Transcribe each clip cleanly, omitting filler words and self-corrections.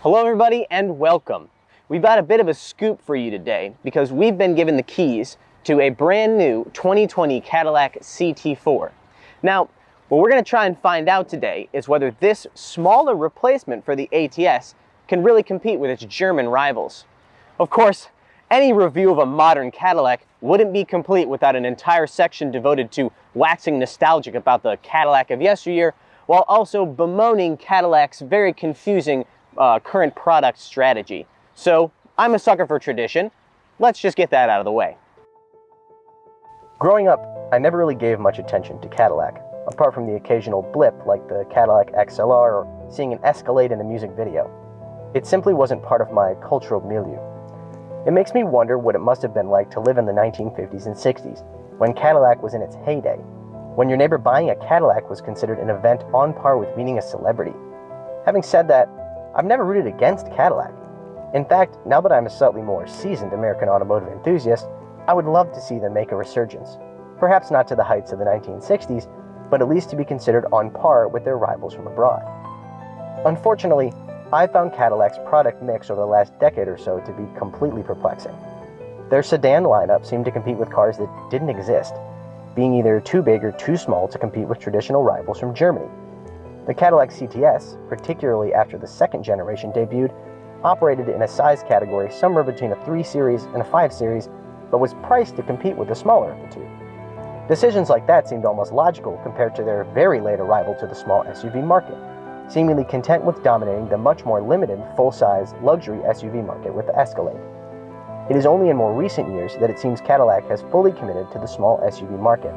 Hello everybody and welcome. We've got a bit of a scoop for you today because we've been given the keys to a brand new 2020 Cadillac CT4. Now, what we're going to try and find out today is whether this smaller replacement for the ATS can really compete with its German rivals. Of course, any review of a modern Cadillac wouldn't be complete without an entire section devoted to waxing nostalgic about the Cadillac of yesteryear, while also bemoaning Cadillac's very confusing current product strategy. So, I'm a sucker for tradition. Let's just get that out of the way. Growing up, I never really gave much attention to Cadillac, apart from the occasional blip like the Cadillac XLR or seeing an Escalade in a music video. It simply wasn't part of my cultural milieu. It makes me wonder what it must have been like to live in the 1950s and 60s, when Cadillac was in its heyday, when your neighbor buying a Cadillac was considered an event on par with meeting a celebrity. Having said that, I've never rooted against Cadillac. In fact, now that I'm a slightly more seasoned American automotive enthusiast, I would love to see them make a resurgence. Perhaps not to the heights of the 1960s, but at least to be considered on par with their rivals from abroad. Unfortunately, I found Cadillac's product mix over the last decade or so to be completely perplexing. Their sedan lineup seemed to compete with cars that didn't exist, being either too big or too small to compete with traditional rivals from Germany. The Cadillac CTS, particularly after the second generation debuted, operated in a size category somewhere between a 3 Series and a 5 Series, but was priced to compete with the smaller of the two. Decisions like that seemed almost logical compared to their very late arrival to the small SUV market, seemingly content with dominating the much more limited full-size luxury SUV market with the Escalade. It is only in more recent years that it seems Cadillac has fully committed to the small SUV market,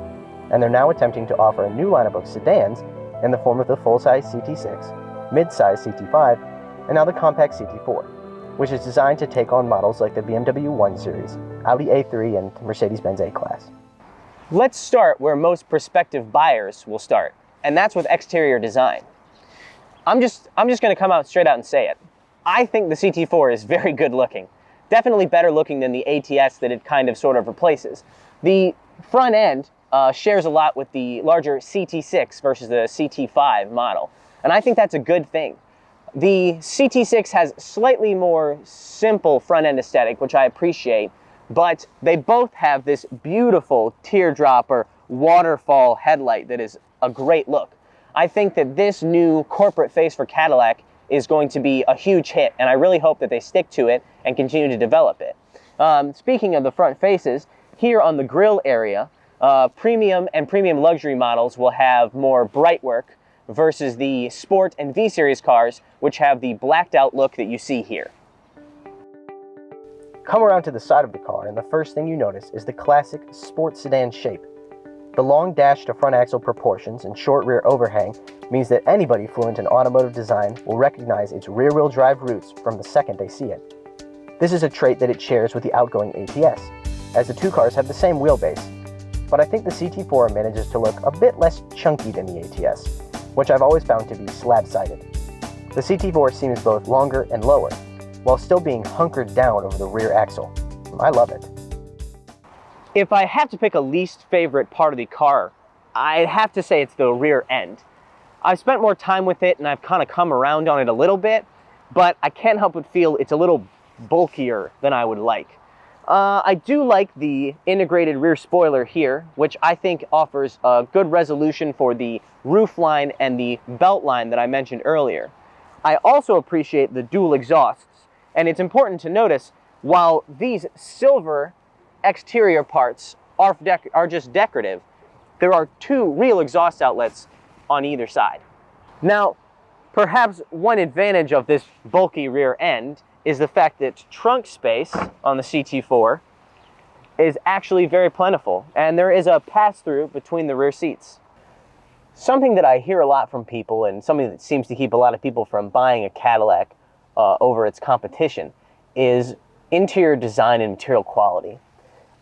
and they're now attempting to offer a new lineup of sedans in the form of the full-size CT6, mid-size CT5, and now the compact CT4, which is designed to take on models like the BMW 1 Series, Audi A3, and Mercedes-Benz A-Class. Let's start where most prospective buyers will start, and that's with exterior design. I'm just going to come out straight out and say it. I think the CT4 is very good looking. Definitely better looking than the ATS that it kind of sort of replaces. The front end shares a lot with the larger CT6 versus the CT5 model, and I think that's a good thing. The CT6 has slightly more simple front end aesthetic, which I appreciate, but they both have this beautiful teardrop or waterfall headlight that is a great look. I think that this new corporate face for Cadillac is going to be a huge hit, and I really hope that they stick to it and continue to develop it. Speaking of the front faces, here on the grille area, premium and premium luxury models will have more bright work versus the Sport and V-Series cars, which have the blacked out look that you see here. Come around to the side of the car, and the first thing you notice is the classic sport sedan shape. The long dash to front axle proportions and short rear overhang means that anybody fluent in automotive design will recognize its rear-wheel drive roots from the second they see it. This is a trait that it shares with the outgoing ATS, as the two cars have the same wheelbase. But I think the CT4 manages to look a bit less chunky than the ATS, which I've always found to be slab-sided. The CT4 seems both longer and lower, while still being hunkered down over the rear axle. I love it. If I have to pick a least favorite part of the car, I'd have to say it's the rear end. I've spent more time with it and I've kind of come around on it a little bit, but I can't help but feel it's a little bulkier than I would like. I do like the integrated rear spoiler here, which I think offers a good resolution for the roof line and the belt line that I mentioned earlier. I also appreciate the dual exhausts, and it's important to notice, while these silver exterior parts are just decorative, there are two real exhaust outlets on either side. Now, perhaps one advantage of this bulky rear end is the fact that trunk space on the CT4 is actually very plentiful, and there is a pass-through between the rear seats. Something that I hear a lot from people, and something that seems to keep a lot of people from buying a Cadillac over its competition, is interior design and material quality.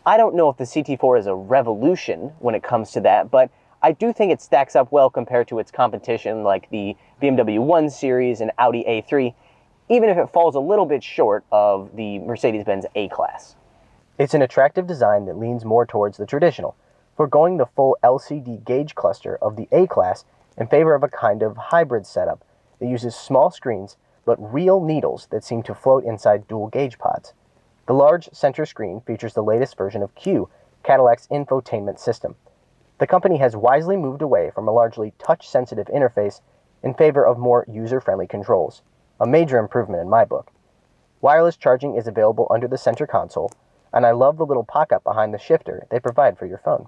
I don't know if the CT4 is a revolution when it comes to that, but I do think it stacks up well compared to its competition like the BMW 1 Series and Audi A3, even if it falls a little bit short of the Mercedes-Benz A-Class. It's an attractive design that leans more towards the traditional, foregoing the full LCD gauge cluster of the A-Class in favor of a kind of hybrid setup that uses small screens but real needles that seem to float inside dual gauge pods. The large center screen features the latest version of Q, Cadillac's infotainment system. The company has wisely moved away from a largely touch-sensitive interface in favor of more user-friendly controls, a major improvement in my book. Wireless charging is available under the center console, and I love the little pocket behind the shifter they provide for your phone.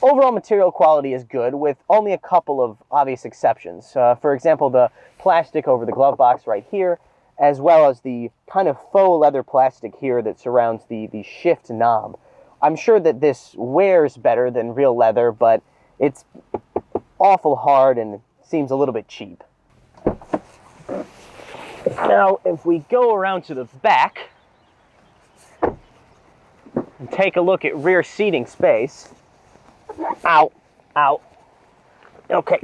Overall material quality is good, with only a couple of obvious exceptions. For example, the plastic over the glove box right here, as well as the kind of faux leather plastic here that surrounds the shift knob. I'm sure that this wears better than real leather, but it's awful hard and seems a little bit cheap. Now, if we go around to the back and take a look at rear seating space. Ow, ow. Okay.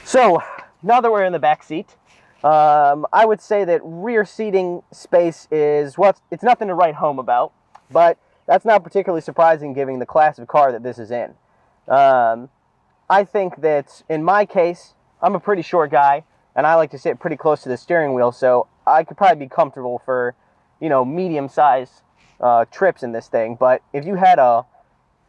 So, now that we're in the back seat, I would say that rear seating space is, well, it's nothing to write home about, but that's not particularly surprising given the class of car that this is in. I think that, in my case, I'm a pretty short guy, and I like to sit pretty close to the steering wheel, so I could probably be comfortable for, medium-sized trips in this thing. But if you had a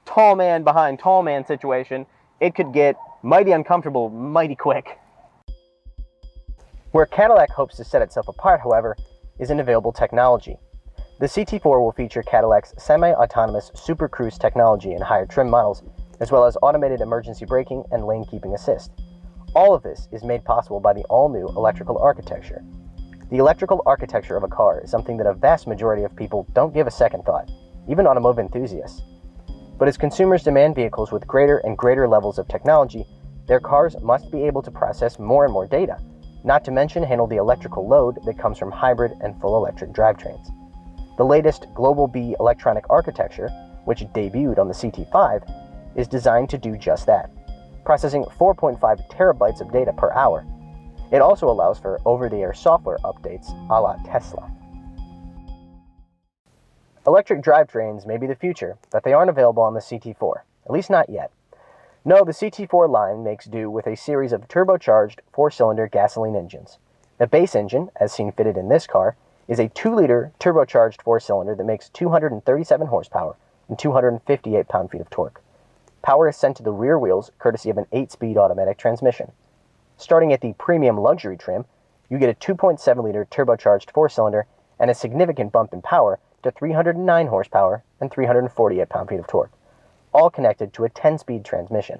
tall man behind tall man situation, it could get mighty uncomfortable mighty quick. Where Cadillac hopes to set itself apart, however, is in available technology. The CT4 will feature Cadillac's semi-autonomous Super Cruise technology in higher trim models, as well as automated emergency braking and lane keeping assist. All of this is made possible by the all-new electrical architecture. The electrical architecture of a car is something that a vast majority of people don't give a second thought, even automotive enthusiasts. But as consumers demand vehicles with greater and greater levels of technology, their cars must be able to process more and more data, not to mention handle the electrical load that comes from hybrid and full electric drivetrains. The latest Global B electronic architecture, which debuted on the CT5, is designed to do just that, processing 4.5 terabytes of data per hour. It also allows for over-the-air software updates a la Tesla. Electric drivetrains may be the future, but they aren't available on the CT4, at least not yet. No, the CT4 line makes do with a series of turbocharged 4-cylinder gasoline engines. The base engine, as seen fitted in this car, is a 2-liter turbocharged 4-cylinder that makes 237 horsepower and 258 pound-feet of torque. Power is sent to the rear wheels courtesy of an 8-speed automatic transmission. Starting at the premium luxury trim, you get a 2.7-liter turbocharged 4-cylinder and a significant bump in power to 309 horsepower and 348 pound-feet of torque, all connected to a 10-speed transmission.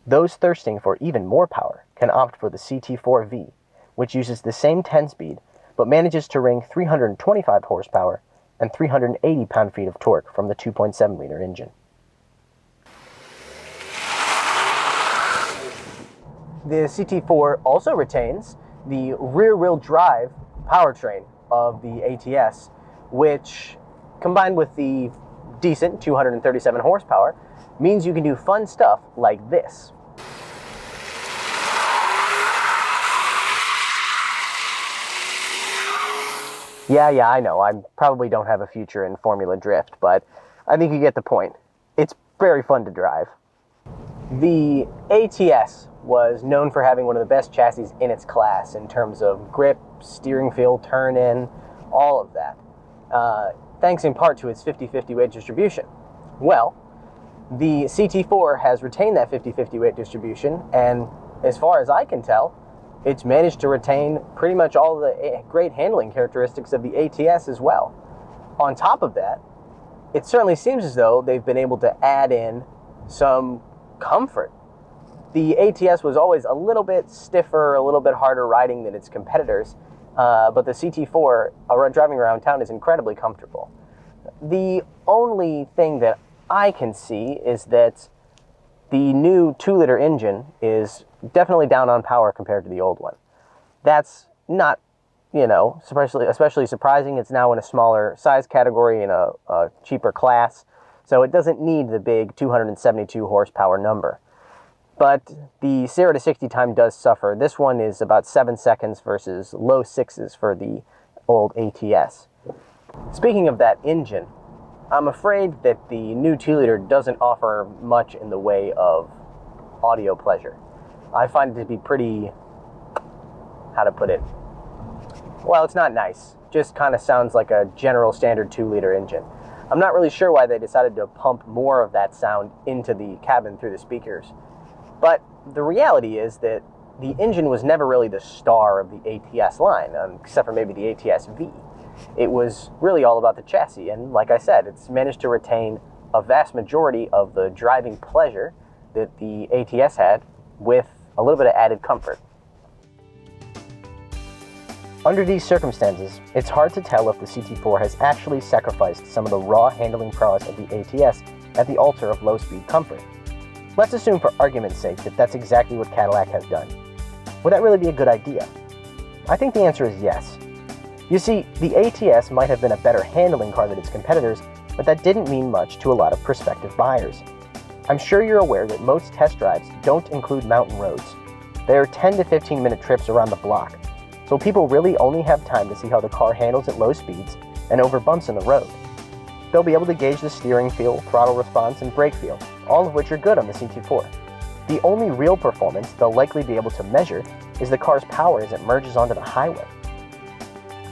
Those thirsting for even more power can opt for the CT4V, which uses the same 10-speed but manages to wring 325 horsepower and 380 pound-feet of torque from the 2.7-liter engine. The CT4 also retains the rear-wheel drive powertrain of the ATS, which, combined with the decent 237 horsepower, means you can do fun stuff like this. Yeah, I know, I probably don't have a future in Formula Drift, but I think you get the point. It's very fun to drive. The ATS was known for having one of the best chassis in its class in terms of grip, steering feel, turn-in, all of that, thanks in part to its 50-50 weight distribution. Well, the CT4 has retained that 50-50 weight distribution, and as far as I can tell, it's managed to retain pretty much all the great handling characteristics of the ATS as well. On top of that, it certainly seems as though they've been able to add in some comfort. The ATS was always a little bit stiffer, a little bit harder riding than its competitors, but the CT4 driving around town is incredibly comfortable. The only thing that I can see is that the new 2-liter engine is definitely down on power compared to the old one. That's not, especially surprising. It's now in a smaller size category in a cheaper class, so it doesn't need the big 272 horsepower number. But the 0 to 60 time does suffer. This one is about 7 seconds versus low 6s for the old ATS. Speaking of that engine, I'm afraid that the new 2-liter doesn't offer much in the way of audio pleasure. I find it to be pretty, how to put it, well, it's not nice. Just kind of sounds like a general standard 2-liter engine. I'm not really sure why they decided to pump more of that sound into the cabin through the speakers. But the reality is that the engine was never really the star of the ATS line, except for maybe the ATS V. It was really all about the chassis, and like I said, it's managed to retain a vast majority of the driving pleasure that the ATS had with a little bit of added comfort. Under these circumstances, it's hard to tell if the CT4 has actually sacrificed some of the raw handling prowess of the ATS at the altar of low-speed comfort. Let's assume for argument's sake that that's exactly what Cadillac has done. Would that really be a good idea? I think the answer is yes. You see, the ATS might have been a better handling car than its competitors, but that didn't mean much to a lot of prospective buyers. I'm sure you're aware that most test drives don't include mountain roads. They're 10 to 15 minute trips around the block, so people really only have time to see how the car handles at low speeds and over bumps in the road. They'll be able to gauge the steering feel, throttle response, and brake feel, all of which are good on the CT4. The only real performance they'll likely be able to measure is the car's power as it merges onto the highway.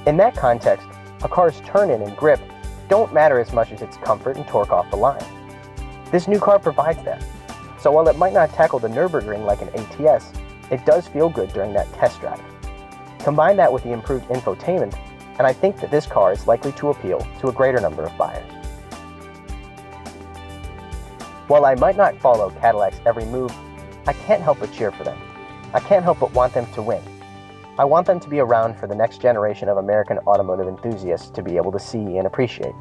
In that context, a car's turn-in and grip don't matter as much as its comfort and torque off the line. This new car provides that, so while it might not tackle the Nürburgring like an ATS, it does feel good during that test drive. Combine that with the improved infotainment, and I think that this car is likely to appeal to a greater number of buyers. While I might not follow Cadillac's every move, I can't help but cheer for them. I can't help but want them to win. I want them to be around for the next generation of American automotive enthusiasts to be able to see and appreciate.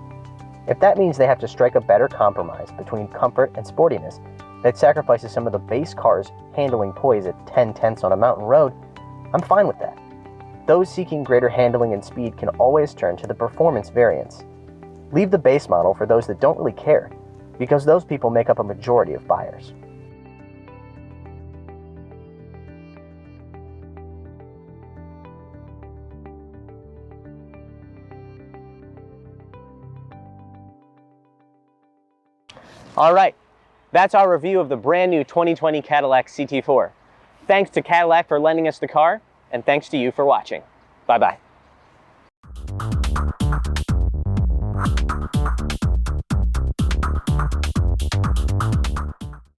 If that means they have to strike a better compromise between comfort and sportiness that sacrifices some of the base car's handling poise at 10/10ths on a mountain road, I'm fine with that. Those seeking greater handling and speed can always turn to the performance variants. Leave the base model for those that don't really care, because those people make up a majority of buyers. All right, that's our review of the brand new 2020 Cadillac CT4. Thanks to Cadillac for lending us the car, and thanks to you for watching. Bye-bye.